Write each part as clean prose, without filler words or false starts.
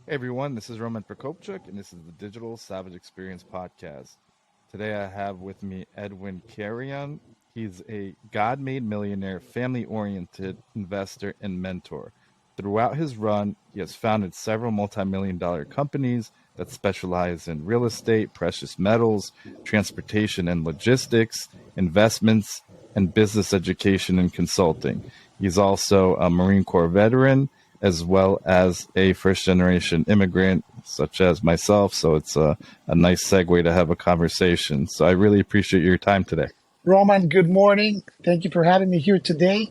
Hey everyone, this is Roman Prokopchuk, and this is the Digital Savage Experience podcast. Today I have with me Edwin Carrion. He's a God made millionaire, family oriented investor and mentor. Throughout his run, he has founded several multi-million-dollar companies that specialize in real estate, precious metals, transportation and logistics, investments, and business education and consulting. He's also a Marine Corps veteran as well as a first generation immigrant such as myself. So it's a nice segue to have a conversation. So I really appreciate your time today. Roman, good morning. Thank you for having me here today.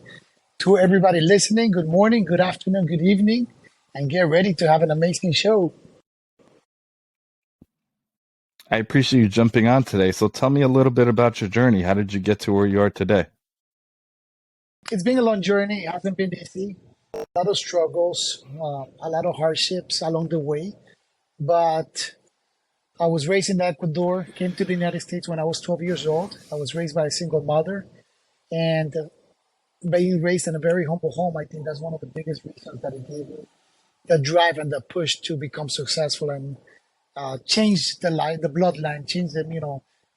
To everybody listening, good morning, good afternoon, good evening, and get ready to have an amazing show. I appreciate you jumping on today. So tell me a little bit about your journey. How did you get to where you are today? It's been a long journey. It hasn't been easy. A lot of struggles, a lot of hardships along the way. But I was raised in Ecuador, came to the United States when I was 12 years old. I was raised by a single mother. And being raised in a very humble home, I think that's one of the biggest reasons that it gave me the drive and the push to become successful and change the bloodline, change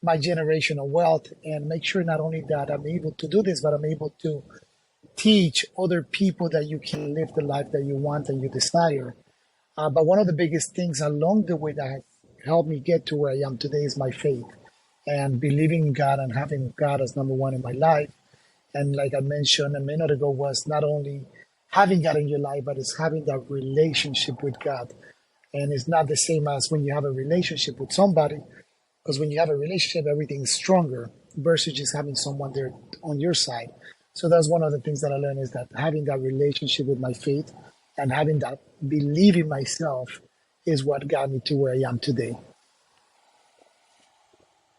my generational wealth, and make sure not only that I'm able to do this, but I'm able to teach other people that you can live the life that you want and you desire. But one of the biggest things along the way that has helped me get to where I am today is my faith and believing in God and having God as number one in my life. And like I mentioned a minute ago, was not only having God in your life, but it's having that relationship with God. And it's not the same as when you have a relationship with somebody, because when you have a relationship, everything's stronger versus just having someone there on your side. So that's one of the things that I learned is that having that relationship with my faith and having that belief in myself is what got me to where I am today.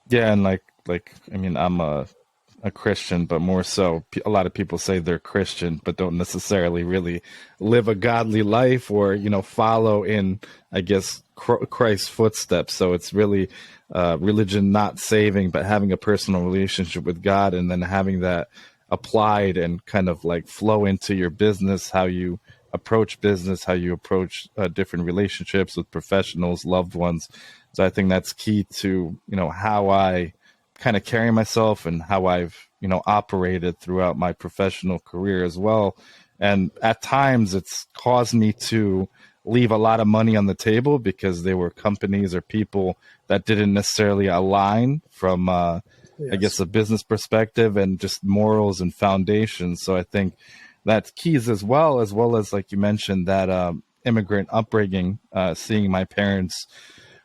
Yeah, and I mean, I'm a Christian, but more so, a lot of people say they're Christian, but don't necessarily really live a godly life or, follow in, I guess, Christ's footsteps. So it's really religion not saving, but having a personal relationship with God and then having that applied and kind of like flow into your business, how you approach business, how you approach different relationships with professionals, loved ones. So I think that's key to, how I kind of carry myself and how I've, operated throughout my professional career as well. And at times it's caused me to leave a lot of money on the table because they were companies or people that didn't necessarily align from, I guess, Yes. a business perspective and just morals and foundations. So I think that's keys as well as like you mentioned, that immigrant upbringing, seeing my parents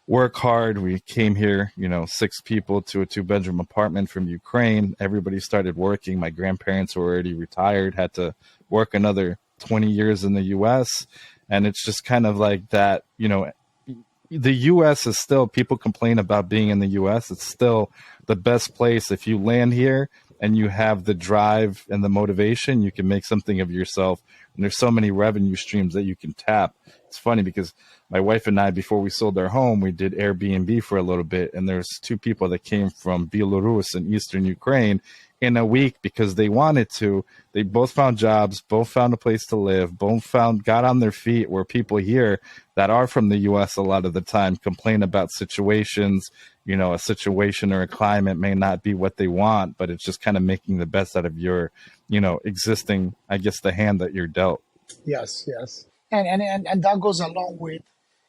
work hard. We came here, six people to a two-bedroom apartment from Ukraine. Everybody started working. My grandparents were already retired, had to work another 20 years in the US. And it's just kind of like that, the US is still, people complain about being in the US. It's still the best place. If you land here and you have the drive and the motivation, you can make something of yourself. And there's so many revenue streams that you can tap. It's funny because my wife and I, before we sold our home, we did Airbnb for a little bit. And there's two people that came from Belarus and Eastern Ukraine in a week because they wanted to. They both found jobs, both found a place to live, both got on their feet, where people here that are from the US a lot of the time complain about situations. A situation or a climate may not be what they want, but it's just kind of making the best out of your, existing, I guess, the hand that you're dealt. Yes, yes. And that goes along with,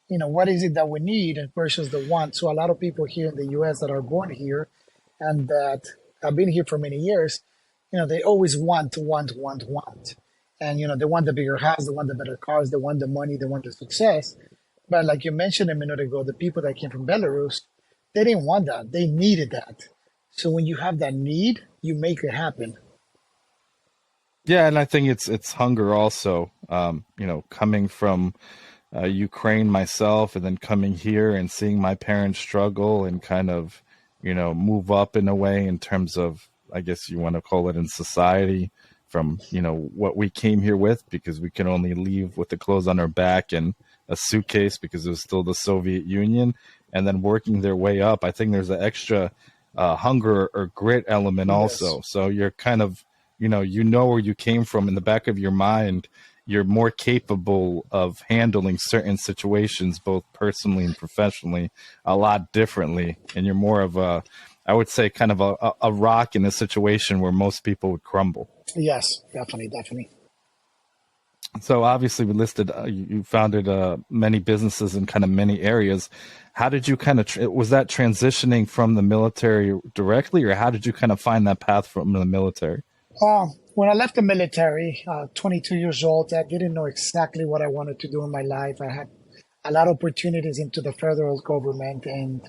what is it that we need versus the want. So a lot of people here in the US that are born here and that have been here for many years, they always want. And, they want the bigger house, they want the better cars, they want the money, they want the success. But like you mentioned a minute ago, the people that came from Belarus, they didn't want that. They needed that. So when you have that need, you make it happen. Yeah, and I think it's hunger also. Coming from Ukraine myself, and then coming here and seeing my parents struggle and kind of, move up in a way in terms of, I guess you want to call it in society, from what we came here with, because we can only leave with the clothes on our back and a suitcase because it was still the Soviet Union, and then working their way up. I think there's an extra hunger or grit element Yes. also. So you're kind of, you know where you came from in the back of your mind, you're more capable of handling certain situations, both personally and professionally, a lot differently. And you're more of a, I would say, kind of a rock in a situation where most people would crumble. Yes, definitely, definitely. So obviously, we listed you founded many businesses in kind of many areas. How did you kind of was that transitioning from the military directly, or how did you kind of find that path from the military? When I left the military, 22 years old, I didn't know exactly what I wanted to do in my life. I had a lot of opportunities into the federal government, and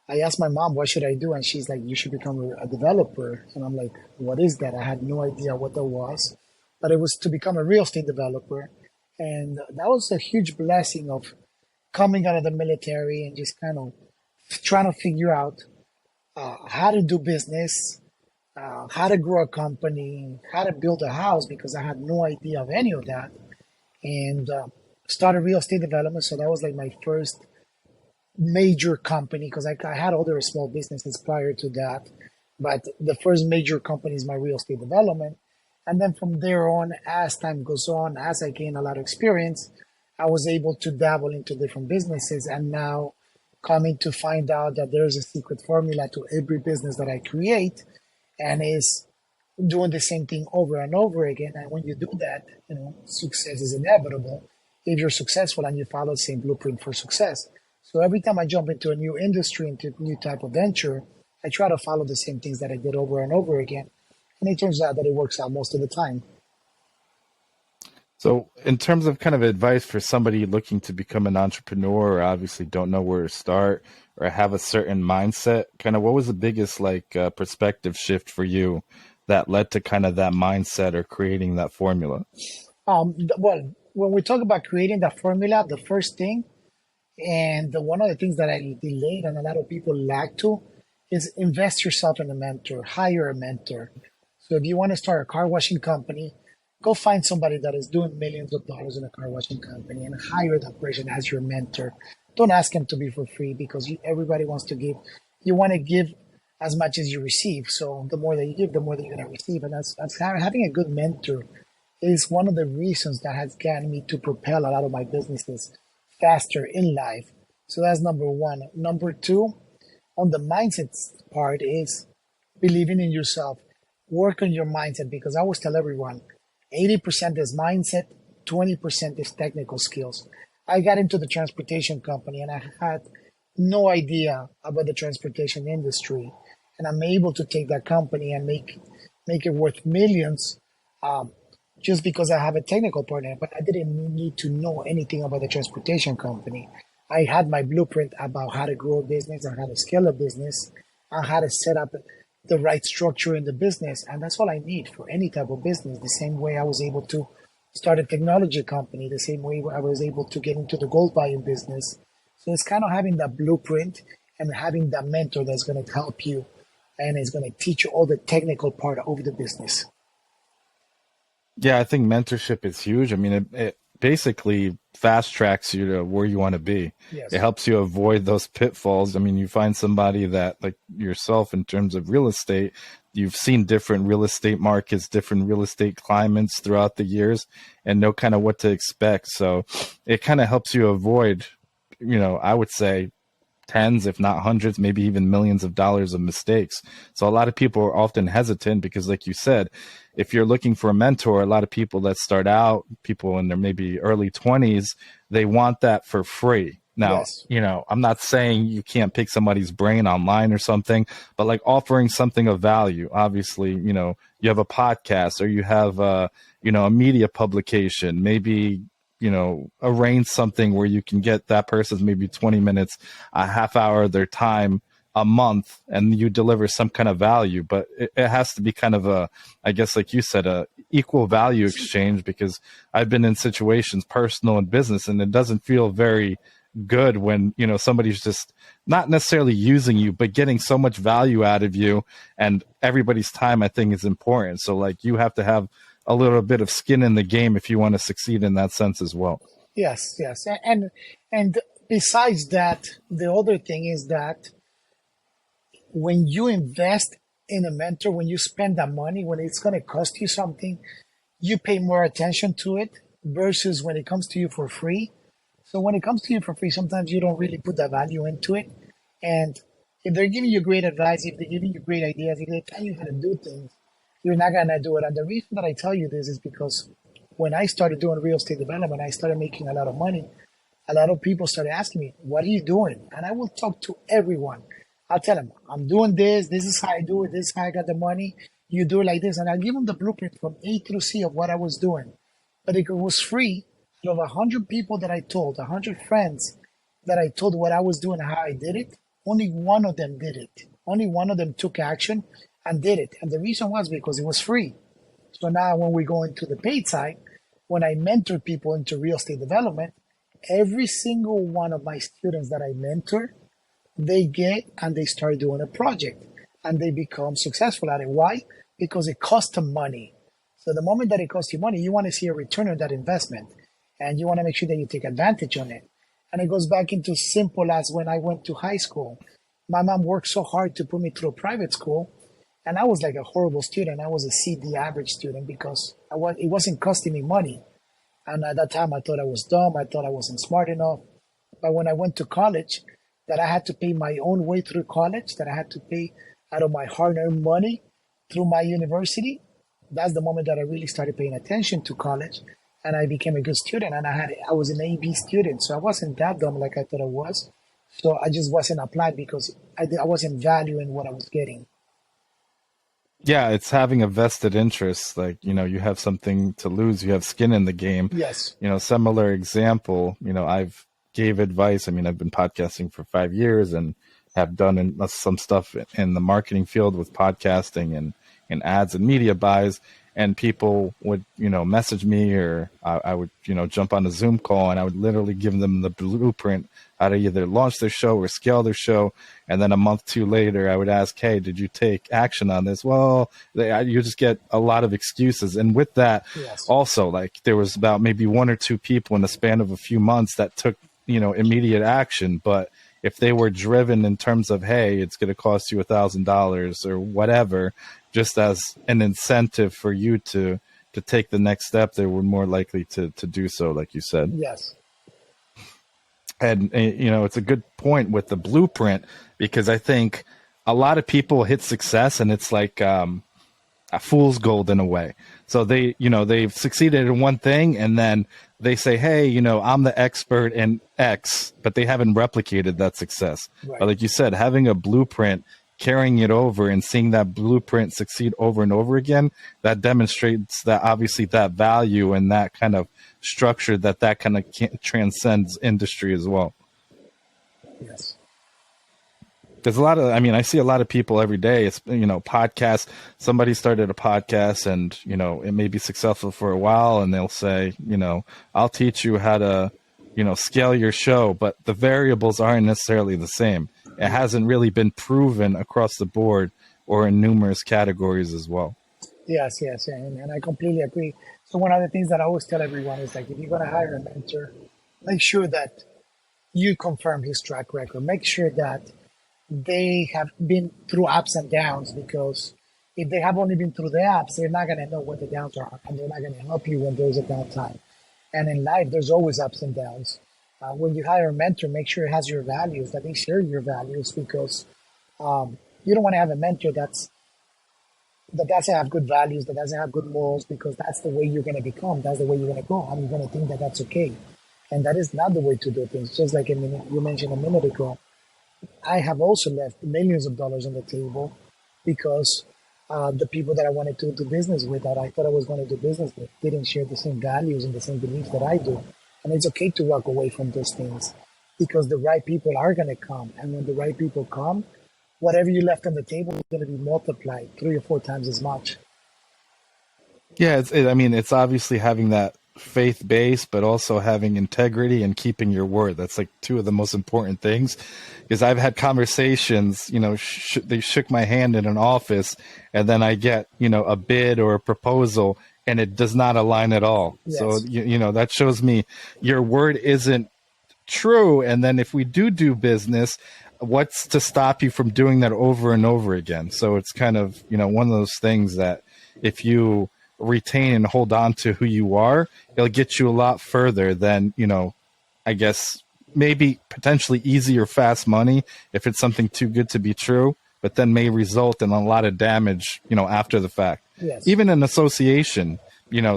I asked my mom, what should I do? And she's like, you should become a developer. And I'm like, what is that? I had no idea what that was, but it was to become a real estate developer. And that was a huge blessing of coming out of the military and just kind of trying to figure out how to do business, how to grow a company, how to build a house, because I had no idea of any of that. And started real estate development. So that was like my first major company, because I had other small businesses prior to that. But the first major company is my real estate development. And then from there on, as time goes on, as I gain a lot of experience, I was able to dabble into different businesses. And now coming to find out that there's a secret formula to every business that I create, and is doing the same thing over and over again. And when you do that, success is inevitable if you're successful and you follow the same blueprint for success. So every time I jump into a new industry, into a new type of venture, I try to follow the same things that I did over and over again. And it turns out that it works out most of the time. So, in terms of kind of advice for somebody looking to become an entrepreneur, or obviously don't know where to start, or have a certain mindset, kind of what was the biggest like perspective shift for you that led to kind of that mindset or creating that formula? Well, when we talk about creating that formula, the first thing, and one of the things that I delayed and a lot of people lack to, is invest yourself in a mentor, hire a mentor. So if you want to start a car washing company, go find somebody that is doing millions of dollars in a car washing company and hire that person as your mentor. Don't ask him to be for free, because everybody wants to give. You want to give as much as you receive. So the more that you give, the more that you're going to receive. And that's having a good mentor is one of the reasons that has gotten me to propel a lot of my businesses faster in life. So that's number one. Number two, on the mindset part, is believing in yourself. Work on your mindset, because I always tell everyone 80% is mindset, 20% is technical skills. I got into the transportation company and I had no idea about the transportation industry. And I'm able to take that company and make it worth millions, just because I have a technical partner. But I didn't need to know anything about the transportation company. I had my blueprint about how to grow a business and how to scale a business and how to set up the right structure in the business. And that's all I need for any type of business. The same way I was able to start a technology company, the same way I was able to get into the gold buying business. So it's kind of having that blueprint and having that mentor that's going to help you and is going to teach you all the technical part of the business. Yeah, I think mentorship is huge. I mean, it basically fast tracks you to where you want to be. It Yes. helps you avoid those pitfalls. I mean, you find somebody that, like yourself, in terms of real estate, you've seen different real estate markets, different real estate climates throughout the years, and know kind of what to expect. So it kind of helps you avoid, I would say tens, if not hundreds, maybe even millions of dollars of mistakes. So a lot of people are often hesitant because, like you said, if you're looking for a mentor, a lot of people that start out, people in their maybe early 20s, they want that for free. Now, Yes. I'm not saying you can't pick somebody's brain online or something, but like offering something of value. Obviously, you have a podcast or you have a media publication, maybe arrange something where you can get that person's maybe 20 minutes, a half hour of their time a month, and you deliver some kind of value. But it has to be kind of I guess, like you said, a equal value exchange, because I've been in situations, personal and business, and it doesn't feel very good when, somebody's just not necessarily using you, but getting so much value out of you. And everybody's time, I think, is important. So like you have to have a little bit of skin in the game if you want to succeed in that sense as well. Yes. Yes. And besides that, the other thing is that when you invest in a mentor, when you spend that money, when it's going to cost you something, you pay more attention to it versus when it comes to you for free. So when it comes to you for free, sometimes you don't really put that value into it. And if they're giving you great advice, if they're giving you great ideas, if they tell you how to do things, you're not gonna do it. And the reason that I tell you this is because when I started doing real estate development, I started making a lot of money. A lot of people started asking me, "What are you doing?" And I will talk to everyone. I'll tell them, "I'm doing this. This is how I do it. This is how I got the money. You do it like this." And I'll give them the blueprint from A through C of what I was doing. But it was free. Out of 100 people that I told, 100 friends that I told what I was doing and how I did it, only one of them did it. Only one of them took action and did it. And the reason was because it was free. So now when we go into the paid side, when I mentor people into real estate development, every single one of my students that I mentor, they get and they start doing a project and they become successful at it. Why? Because it costs them money. So the moment that it costs you money, you want to see a return on that investment and you want to make sure that you take advantage on it. And it goes back into simple as when I went to high school. My mom worked so hard to put me through private school, and I was like a horrible student. I was a CD average student because it wasn't costing me money. And at that time, I thought I was dumb. I thought I wasn't smart enough. But when I went to college, that I had to pay my own way through college, that I had to pay out of my hard-earned money through my university, that's the moment that I really started paying attention to college. And I became a good student. And I was an AB student, so I wasn't that dumb like I thought I was. So I just wasn't applied because I wasn't valuing what I was getting. Yeah, it's having a vested interest. Like, you have something to lose. You have skin in the game. Yes. Similar example, I've gave advice. I mean, I've been podcasting for 5 years and have done some stuff in the marketing field with podcasting and ads and media buys. And people would, message me, or I would, jump on a Zoom call, and I would literally give them the blueprint how to either launch their show or scale their show. And then a month, two later, I would ask, "Hey, did you take action on this?" Well, you just get a lot of excuses. And with that, yes. Also, like, there was about maybe one or two people in the span of a few months that took, immediate action. But if they were driven in terms of, hey, it's going to cost you $1,000 or whatever, just as an incentive for you to take the next step, they were more likely to do so, like you said. Yes. And, it's a good point with the blueprint, because I think a lot of people hit success and it's like a fool's gold in a way. So they've succeeded in one thing, and then they say, "Hey, I'm the expert in X," but they haven't replicated that success. Right. But like you said, having a blueprint, carrying it over and seeing that blueprint succeed over and over again, that demonstrates that obviously that value and that kind of structure that kind of transcends industry as well. Yes. There's I see a lot of people every day. It's, podcasts. Somebody started a podcast and, it may be successful for a while, and they'll say, "I'll teach you how to, scale your show," but the variables aren't necessarily the same. It hasn't really been proven across the board or in numerous categories as well. Yes, and I completely agree. So one of the things that I always tell everyone is, like, if you're going to hire a mentor, make sure that you confirm his track record. Make sure that they have been through ups and downs, because if they have only been through the ups, they're not going to know what the downs are, and they're not going to help you when there's a downtime. And in life, there's always ups and downs. When you hire a mentor, make sure it has your values, that they share your values, because you don't want to have a mentor that doesn't have good values, that doesn't have good morals, because that's the way you're going to become. That's the way you're going to go. And you're going to think that that's okay. And that is not the way to do things. Just like you mentioned a minute ago, I have also left millions of dollars on the table because the people that I wanted to do business with, that I thought I was going to do business with, didn't share the same values and the same beliefs that I do. And it's okay to walk away from those things, because the right people are going to come. And when the right people come, whatever you left on the table is going to be multiplied 3 or 4 times as much. Yeah, it's obviously having that faith base, but also having integrity and keeping your word. That's like two of the most important things, because I've had conversations, they shook my hand in an office, and then I get, a bid or a proposal, and it does not align at all. Yes. So, that shows me your word isn't true. And then if we do business, what's to stop you from doing that over and over again? So it's kind of, one of those things that if you retain and hold on to who you are, it'll get you a lot further than, I guess maybe potentially easy or fast money if it's something too good to be true, but then may result in a lot of damage, after the fact. Yes. Even an association,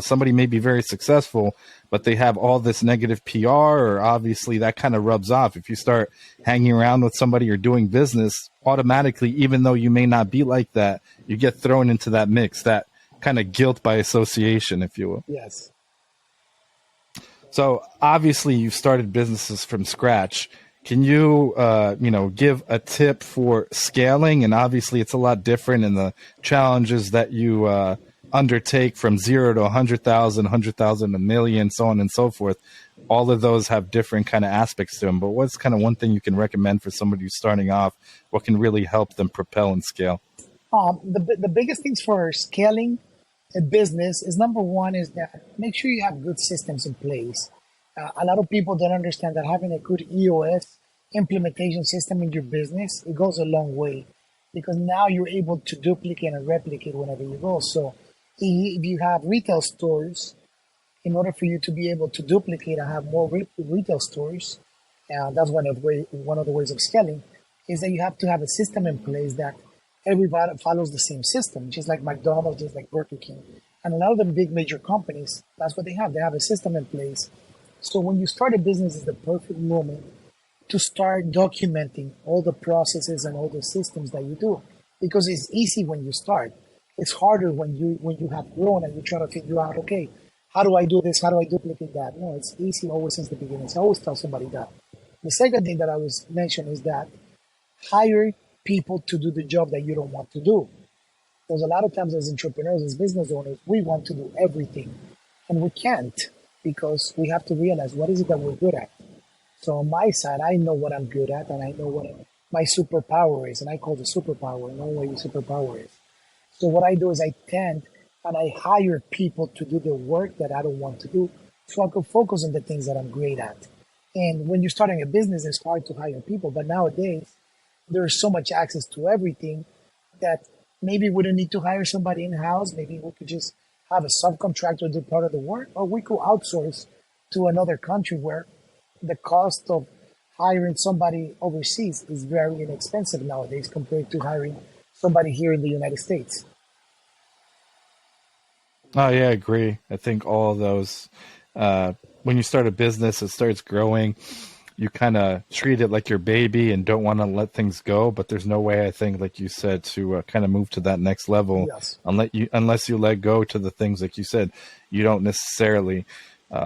somebody may be very successful, but they have all this negative PR, or obviously that kind of rubs off. If you start hanging around with somebody or doing business, automatically, even though you may not be like that, you get thrown into that mix, that kind of guilt by association, if you will. Yes. So obviously you've started businesses from scratch. Can you, give a tip for scaling? And obviously it's a lot different in the challenges that you undertake from 0 to 100,000, 100,000, a million, so on and so forth. All of those have different kind of aspects to them. But what's kind of one thing you can recommend for somebody who's starting off? What can really help them propel and scale? The biggest things for scaling a business is, number one, is that make sure you have good systems in place. A lot of people don't understand that having a good EOS implementation system in your business, it goes a long way, because now you're able to duplicate and replicate whenever you go. So if you have retail stores, in order for you to be able to duplicate and have more retail stores, that's one of the ways of scaling, is that you have to have a system in place that everybody follows the same system, just like McDonald's, just like Burger King. And a lot of the big major companies, that's what they have. They have a system in place. So when you start a business, is the perfect moment to start documenting all the processes and all the systems that you do, because it's easy when you start. It's harder when you have grown and you try to figure out, okay, how do I do this? How do I duplicate that? No, it's easy always since the beginning. So I always tell somebody that. The second thing that I was mentioning is that hire people to do the job that you don't want to do. Because a lot of times as entrepreneurs, as business owners, we want to do everything, and we can't, because we have to realize what is it that we're good at. So on my side, I know what I'm good at, and I know what my superpower is, and I call the superpower, know what your superpower is. So what I do is I tend and I hire people to do the work that I don't want to do, so I can focus on the things that I'm great at. And when you're starting a business, it's hard to hire people, but nowadays there's so much access to everything that maybe we don't need to hire somebody in-house. Maybe we could just have a subcontractor do part of the work, or we could outsource to another country where the cost of hiring somebody overseas is very inexpensive nowadays compared to hiring somebody here in the United States. Oh yeah, I agree. I think all of those, when you start a business, it starts growing. You kind of treat it like your baby and don't want to let things go. But there's no way, I think, like you said, to kind of move to that next level Yes. unless you let go to the things, like you said, you don't necessarily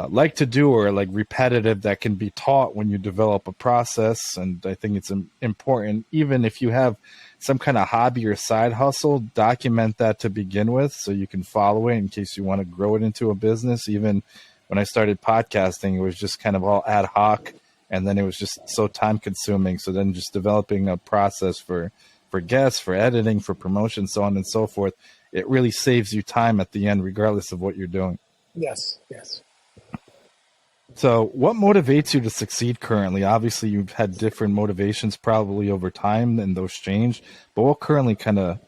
like to do, or like repetitive, that can be taught when you develop a process. And I think it's important, even if you have some kind of hobby or side hustle, document that to begin with so you can follow it in case you want to grow it into a business. Even when I started podcasting, it was just kind of all ad hoc, and then it was just so time consuming. So then just developing a process for guests, for editing, for promotion, so on and so forth, it really saves you time at the end, regardless of what you're doing. Yes. Yes. So what motivates you to succeed currently? Obviously, you've had different motivations probably over time, and those change. But what currently kind of,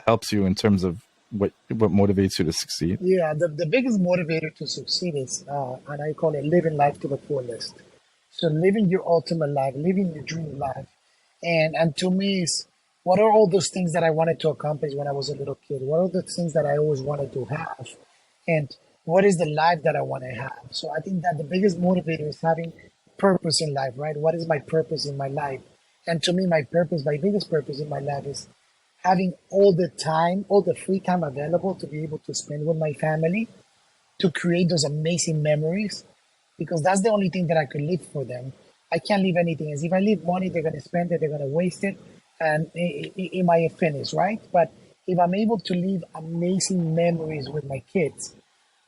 helps you in terms of what motivates you to succeed? Yeah. The biggest motivator to succeed is, and I call it living life to the fullest. So living your ultimate life, living your dream life. And to me, is what are all those things that I wanted to accomplish when I was a little kid? What are the things that I always wanted to have? And what is the life that I want to have? So I think that the biggest motivator is having purpose in life, right? What is my purpose in my life? And to me, my biggest purpose in my life is having all the time, all the free time available to be able to spend with my family, to create those amazing memories, because that's the only thing that I could leave for them. I can't leave anything else. If I leave money, they're going to spend it, they're going to waste it, and it might finish, right? But if I'm able to leave amazing memories with my kids,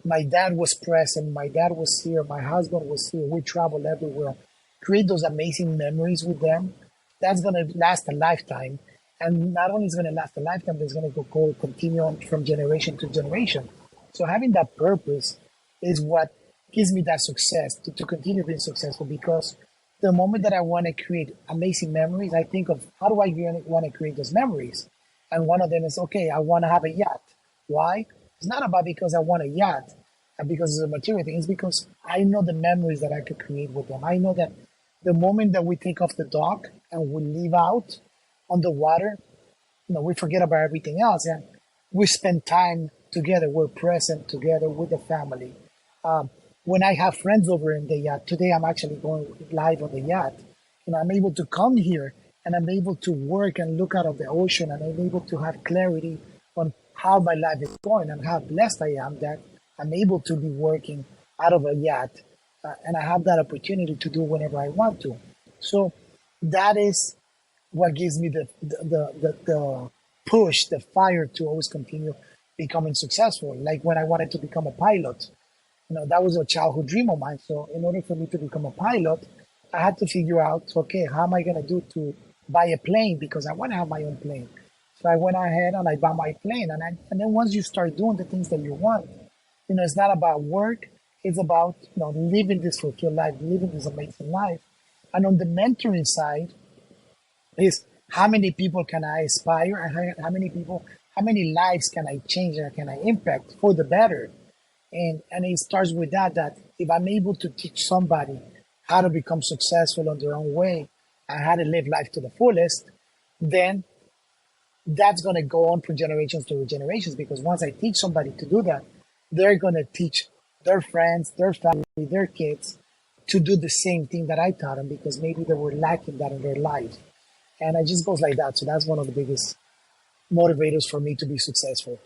my dad was present, my dad was here, my husband was here, we traveled everywhere, create those amazing memories with them, that's going to last a lifetime. And not only is it going to last a lifetime, but it's going to go continue on from generation to generation. So having that purpose is what gives me that success to continue being successful, because the moment that I want to create amazing memories, I think of how do I want to create those memories? And one of them is, okay, I want to have a yacht. Why? It's not about because I want a yacht and because it's a material thing. It's because I know the memories that I could create with them. I know that the moment that we take off the dock and we leave out on the water, we forget about everything else and we spend time together. We're present together with the family. Um, when I have friends over in the yacht, today I'm actually going live on the yacht. I'm able to come here and I'm able to work and look out of the ocean and I'm able to have clarity on how my life is going and how blessed I am that I'm able to be working out of a yacht and I have that opportunity to do whenever I want to. So that is what gives me the push, the fire to always continue becoming successful. Like when I wanted to become a pilot, that was a childhood dream of mine. So in order for me to become a pilot, I had to figure out, okay, how am I going to do to buy a plane because I want to have my own plane. So I went ahead and I bought my plane. And then once you start doing the things that you want, it's not about work. It's about, living this fulfilled life, living this amazing life. And on the mentoring side is how many people can I inspire and how many lives can I change and can I impact for the better? And it starts with that if I'm able to teach somebody how to become successful on their own way and how to live life to the fullest, then that's going to go on for generations to generations. Because once I teach somebody to do that, they're going to teach their friends, their family, their kids to do the same thing that I taught them because maybe they were lacking that in their life. And it just goes like that. So that's one of the biggest motivators for me to be successful.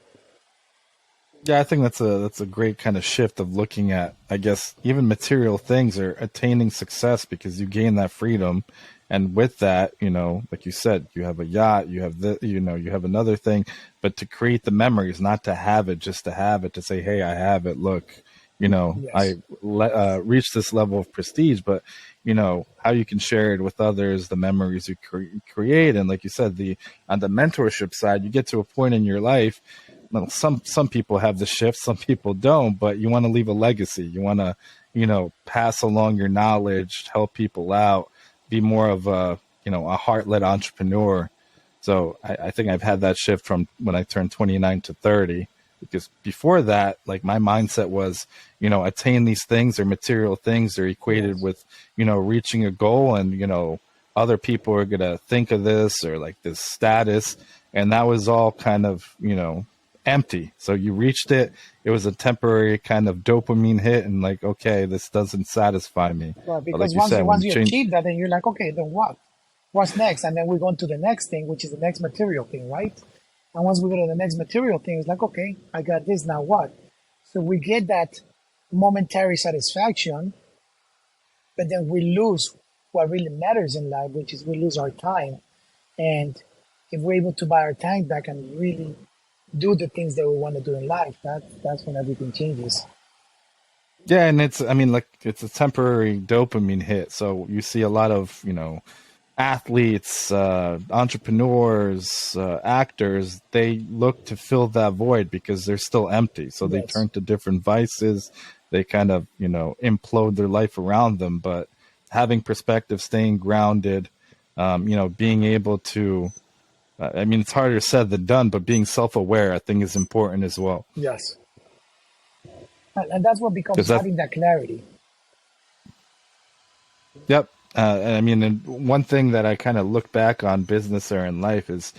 Yeah, I think that's a great kind of shift of looking at, I guess, even material things or attaining success because you gain that freedom. And with that, like you said, you have a yacht, you have you have another thing, but to create the memories, not to have it, just to have it, to say, hey, I have it. Look, Yes. I reached this level of prestige, but how you can share it with others, the memories you create. And like you said, on the mentorship side, you get to a point in your life. Well, some people have the shift, some people don't, but you want to leave a legacy. You want to, pass along your knowledge, help people out, be more of a heart-led entrepreneur. So I think I've had that shift from when I turned 29 to 30, because before that, like my mindset was, attain these things or material things are equated Yes. with, reaching a goal and, other people are going to think of this or like this status. And that was all kind of, empty. So you reached it. It was a temporary kind of dopamine hit and like, okay, this doesn't satisfy me. Well, But because like you said, when once you you change, achieve that, then you're like, okay, then what? What's next? And then we go on to the next thing, which is the next material thing, right? And once we go to the next material thing, it's like, okay, I got this, now what? So we get that momentary satisfaction, but then we lose what really matters in life, which is we lose our time. And if we're able to buy our time back and really do the things that we want to do in life, that's when everything changes. yeah, and I mean, like it's a temporary dopamine hit. So you see a lot of, athletes, entrepreneurs, actors, they look to fill that void because they're still empty. So they Yes. turn to different vices. They kind of, implode their life around them. But having perspective, staying grounded, being able to, I mean, it's harder said than done, but being self aware, I think, is important as well. Yes. And that's what becomes Because that, having that clarity. yep. I mean, and one thing that I kind of look back on business or in life is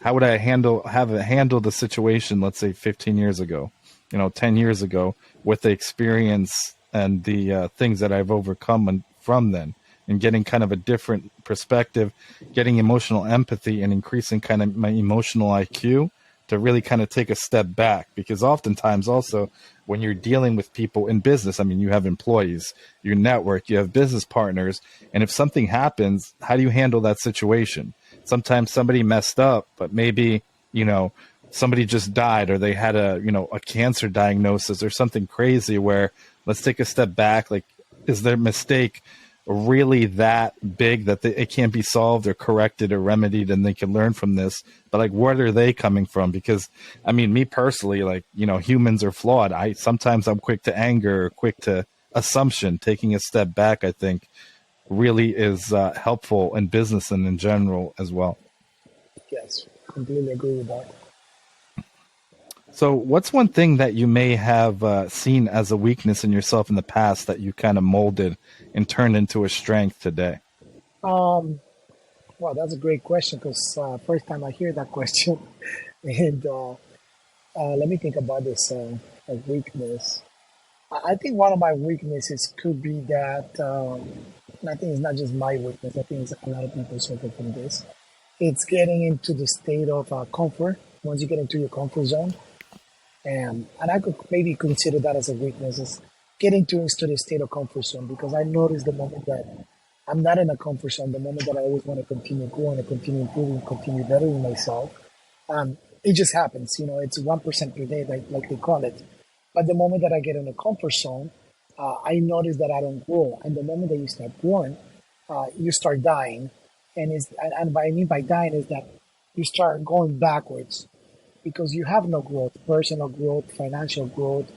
how would I have it handled the situation, let's say 15 years ago, 10 years ago, with the experience and the things that I've overcome from then, and getting kind of a different perspective, getting emotional empathy and increasing kind of my emotional IQ to really kind of take a step back. Because oftentimes also when you're dealing with people in business, I mean, you have employees, you network, you have business partners, and if something happens, how do you handle that situation? Sometimes somebody messed up, but maybe, you know, somebody just died or they had a cancer diagnosis or something crazy where let's take a step back. Like, is their mistake really that big that it can't be solved or corrected or remedied and they can learn from this? But like, where are they coming from? Because I mean, me personally, like, humans are flawed. Sometimes I'm quick to anger or quick to assumption. Taking a step back, I think, really is helpful in business and in general as well. Yes, completely agree with that. So, what's one thing that you may have seen as a weakness in yourself in the past that you kind of molded and turned into a strength today? Um, well, that's a great question because first time I hear that question, and let me think about this weakness. I think one of my weaknesses could be that, and I think it's not just my weakness. I think it's a lot of people suffer from this. It's getting into the state of comfort. Once you get into your comfort zone, and I could maybe consider that as a weakness, is getting into the state of comfort zone because I notice the moment that I'm not in a comfort zone, the moment that I always want to continue growing and continue improving, continue bettering myself, it just happens. You know, it's 1% per day, like they call it. But the moment that I get in a comfort zone, I notice that I don't grow. And the moment that you start growing, you start dying. And what I mean by dying is that you start going backwards because you have no growth, personal growth, financial growth,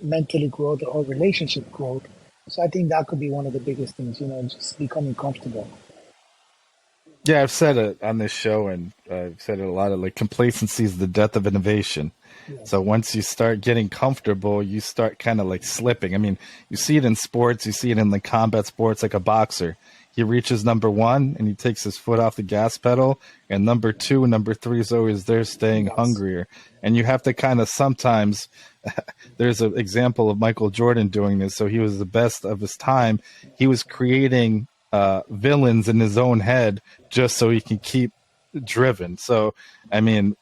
mentally growth, or relationship growth. So I think that could be one of the biggest things, just becoming comfortable. Yeah, I've said it on this show, and I've said it a lot. Of like complacency is the death of innovation. So Yes. once you start getting comfortable, you start kind of like slipping. I mean, you see it in sports, you see it in like combat sports, like a boxer. He reaches number one and he takes his foot off the gas pedal, and number two and number three is always there, staying Yes. hungrier. And you have to kind of sometimes. There's an example of Michael Jordan doing this. So he was the best of his time. He was creating villains in his own head just so he can keep driven. So, I mean,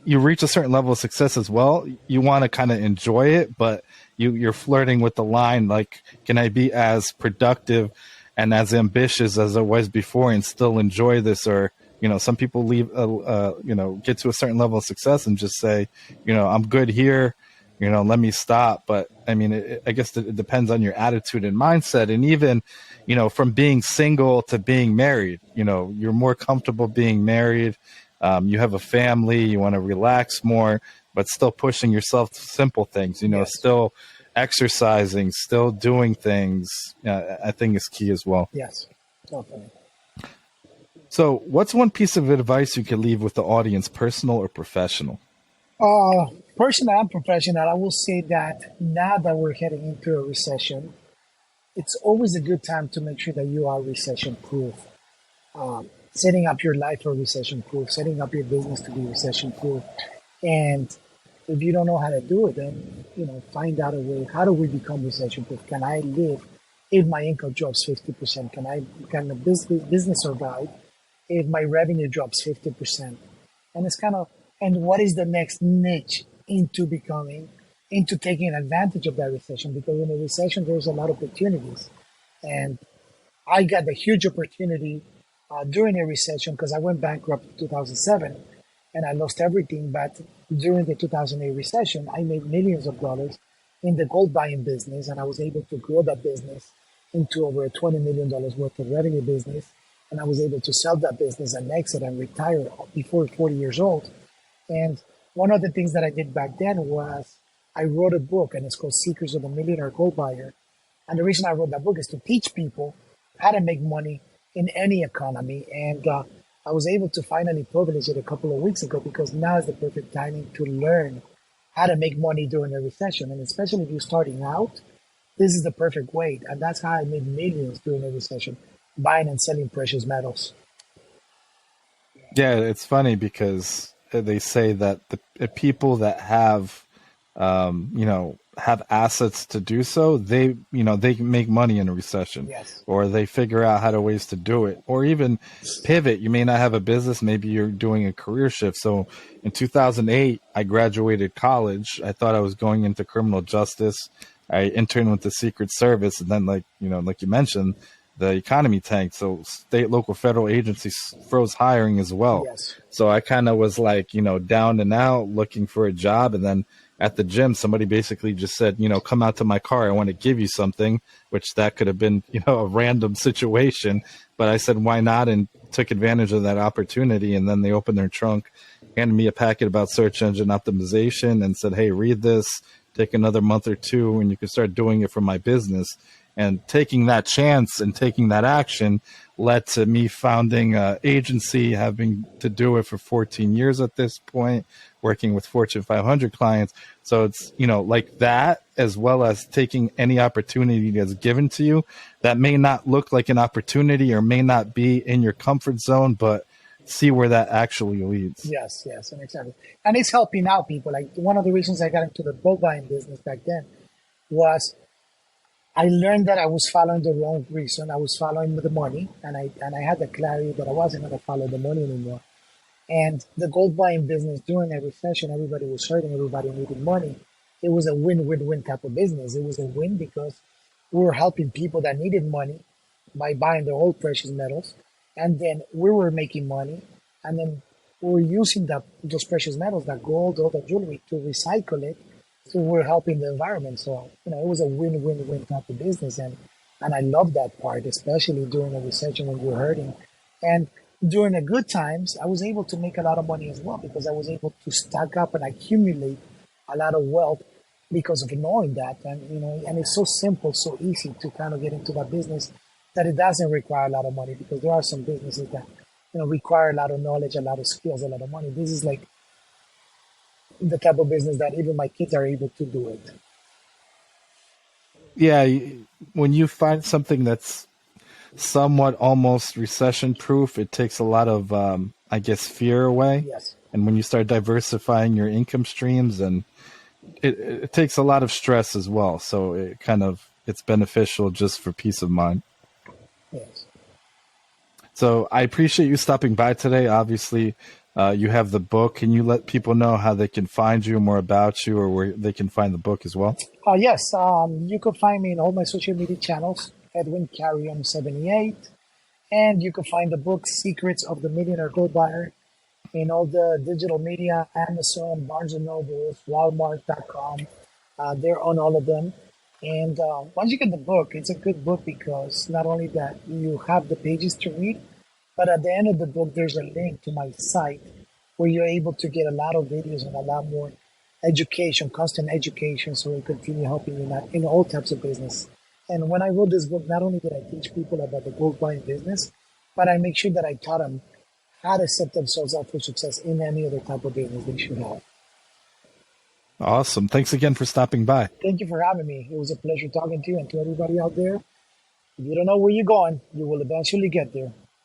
you reach a certain level of success as well. You want to kind of enjoy it, but you're flirting with the line like, can I be as productive and as ambitious as I was before and still enjoy this? Or some people leave, get to a certain level of success and just say, I'm good here. Let me stop. But I mean, I guess it depends on your attitude and mindset. And even, from being single to being married, you're more comfortable being married. You have a family, you want to relax more, but still pushing yourself to simple things, Yes. still exercising, still doing things, I think is key as well. Yes. Definitely. So, what's one piece of advice you could leave with the audience, personal or professional? Uh, Personal and professional, I will say that now that we're heading into a recession, it's always a good time to make sure that you are recession proof. Setting up your life for recession proof, setting up your business to be recession proof. And if you don't know how to do it, then find out a way. How do we become recession proof? Can I live if my income drops 50%? Can the business survive if my revenue drops 50%? And it's kind of, and what is the next niche into taking advantage of that recession? Because in a recession, there's a lot of opportunities. And I got the huge opportunity during a recession because I went bankrupt in 2007 and I lost everything. But during the 2008 recession, I made millions of dollars in the gold buying business, and I was able to grow that business into over $20 million worth of revenue business. And I was able to sell that business and exit and retire before 40 years old. And one of the things that I did back then was I wrote a book, and it's called Secrets of the Millionaire Gold Buyer. And the reason I wrote that book is to teach people how to make money in any economy. And I was able to finally publish it a couple of weeks ago because now is the perfect timing to learn how to make money during a recession. And especially if you're starting out, this is the perfect way. And that's how I made millions during a recession, buying and selling precious metals. Yeah, it's funny because they say that the people that have assets to do so, they can make money in a recession, Yes. or they figure out how to ways to do it, or even pivot. You may not have a business, maybe you're doing a career shift. So in 2008, I graduated college. I thought I was going into criminal justice. I interned with the Secret Service, and then like you mentioned, the economy tanked. So state, local, federal agencies froze hiring as well. Yes. So I kind of was like, down and out looking for a job. And then at the gym, somebody basically just said, come out to my car. I want to give you something, which that could have been, a random situation. But I said, why not? And took advantage of that opportunity. And then they opened their trunk, handed me a packet about search engine optimization and said, hey, read this, take another month or two, and you can start doing it for my business. And taking that chance and taking that action led to me founding an agency, having to do it for 14 years at this point, working with Fortune 500 clients. So it's, like that, as well as taking any opportunity that's given to you that may not look like an opportunity or may not be in your comfort zone, but see where that actually leads. Yes, yes, and exactly. And it's helping out people. Like one of the reasons I got into the bulk buying business back then was I learned that I was following the wrong reason. I was following the money, and I had the clarity that I wasn't going to follow the money anymore. And the gold buying business during a recession, everybody was hurting, everybody needed money. It was a win-win-win type of business. It was a win because we were helping people that needed money by buying their old precious metals, and then we were making money, and then we were using those precious metals, that gold, all that jewelry, to recycle it. So we're helping the environment. So it was a win-win-win type of business, and I love that part, especially during a recession when you're hurting. And during the good times, I was able to make a lot of money as well because I was able to stack up and accumulate a lot of wealth because of knowing that. And it's so simple, so easy to kind of get into that business that it doesn't require a lot of money, because there are some businesses that require a lot of knowledge, a lot of skills, a lot of money. This is like the type of business that even my kids are able to do it. Yeah, when you find something that's somewhat almost recession proof, it takes a lot of, I guess, fear away. Yes. And when you start diversifying your income streams, and it takes a lot of stress as well. So it's beneficial just for peace of mind. Yes. So I appreciate you stopping by today. Obviously, you have the book. Can you let people know how they can find you, more about you, or where they can find the book as well? Yes. You can find me in all my social media channels, Edwin Carrion 78. And you can find the book Secrets of the Millionaire Gold Buyer in all the digital media, Amazon, Barnes & Noble, Walmart.com. They're on all of them. And once you get the book, it's a good book because not only that you have the pages to read, but at the end of the book, there's a link to my site where you're able to get a lot of videos and a lot more education, constant education, so we continue helping you in all types of business. And when I wrote this book, not only did I teach people about the gold buying business, but I make sure that I taught them how to set themselves up for success in any other type of business they should have. Awesome. Thanks again for stopping by. Thank you for having me. It was a pleasure talking to you, and to everybody out there. If you don't know where you're going, you will eventually get there.